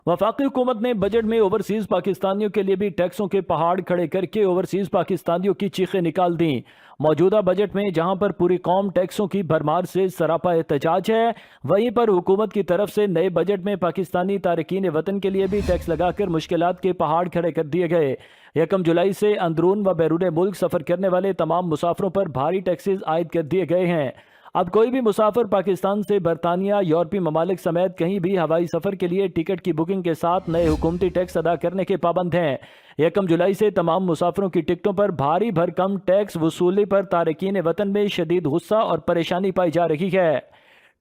वफाकी हुकूमत ने बजट में ओवरसीज पाकिस्तानियों के लिए भी टैक्सों के पहाड़ खड़े करके ओवरसीज पाकिस्तानियों की चीखें निकाल दी। मौजूदा बजट में जहां पर पूरी कौम टैक्सों की भरमार से सरापा एहतजाज है, वहीं पर हुकूमत की तरफ से नए बजट में पाकिस्तानी तारकीन वतन के लिए भी टैक्स लगाकर मुश्किलात के पहाड़ खड़े कर दिए गए। 1 जुलाई से अंदरून व बैरून मुल्क सफ़र करने वाले तमाम मुसाफिरों पर भारी टैक्सेस आयद कर दिए गए हैं। अब कोई भी मुसाफिर पाकिस्तान से बरतानिया, यूरोपीय ममालिक समेत कहीं भी हवाई सफ़र के लिए टिकट की बुकिंग के साथ नए हुकूमती टैक्स अदा करने के पाबंद हैं। 1 जुलाई से तमाम मुसाफिरों की टिकटों पर भारी भरकम टैक्स वसूली पर तारकीन वतन में शदीद गुस्सा और परेशानी पाई जा रही है।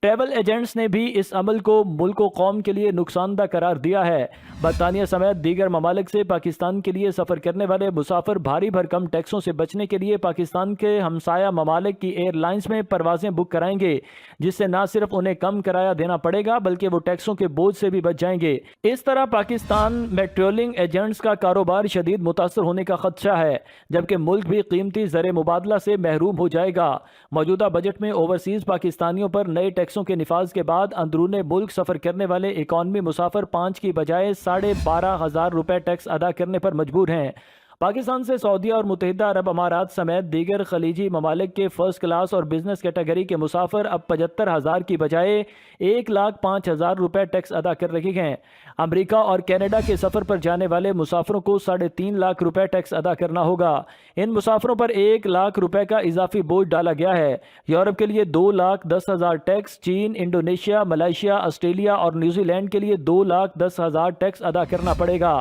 ट्रैवल एजेंट्स ने भी इस अमल को मुल्क व कौम के लिए नुकसानदा करार दिया है। बरतानिया समेत दीगर ममालिक से पाकिस्तान के लिए सफ़र करने वाले मुसाफिर भारी भरकम टैक्सों से बचने के लिए पाकिस्तान के हमसाया ममालिक की एयरलाइंस में परवाजें बुक कराएंगे, जिससे न सिर्फ उन्हें कम किराया देना पड़ेगा बल्कि वो टैक्सों के बोझ से भी बच जाएंगे। इस तरह पाकिस्तान में ट्रैवलिंग एजेंट्स का कारोबार शदीद मुतासर होने का खदशा है, जबकि मुल्क भी कीमती ज़र मुबादला से महरूम हो जाएगा। मौजूदा बजट में ओवरसीज पाकिस्तानियों पर नए टैक्सों के निफाज के बाद अंदरूने मुल्क सफ़र करने वाले इकॉनमी मुसाफिर 5 की बजाय 12,500 रुपए टैक्स अदा करने पर मजबूर हैं। पाकिस्तान से सऊदीया और मुत्तहिदा अरब अमारात समेत दीगर खलीजी ममालिक के फर्स्ट क्लास और बिजनेस कैटेगरी के मुसाफिर अब 75,000 की बजाय 1,05,000 रुपए टैक्स अदा कर रहे हैं। अमेरिका और कनाडा के सफ़र पर जाने वाले मुसाफिरों को 3.5 लाख रुपए टैक्स अदा करना होगा। इन मुसाफिरों पर 1 लाख रुपए का इजाफी बोझ डाला गया है। यूरोप के लिए 2,10,000 टैक्स, चीन, इंडोनेशिया, मलेशिया, ऑस्ट्रेलिया और न्यूजीलैंड के लिए 2,10,000 टैक्स अदा करना पड़ेगा।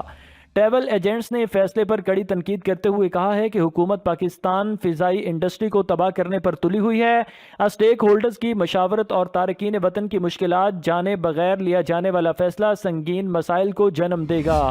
ट्रैवल एजेंट्स ने फैसले पर कड़ी तनकीद करते हुए कहा है कि हुकूमत पाकिस्तान फ़िज़ाई इंडस्ट्री को तबाह करने पर तुली हुई है। स्टेक होल्डर्स की मशावरत और तारकीन वतन की मुश्किलात जाने बगैर लिया जाने वाला फैसला संगीन मसाइल को जन्म देगा।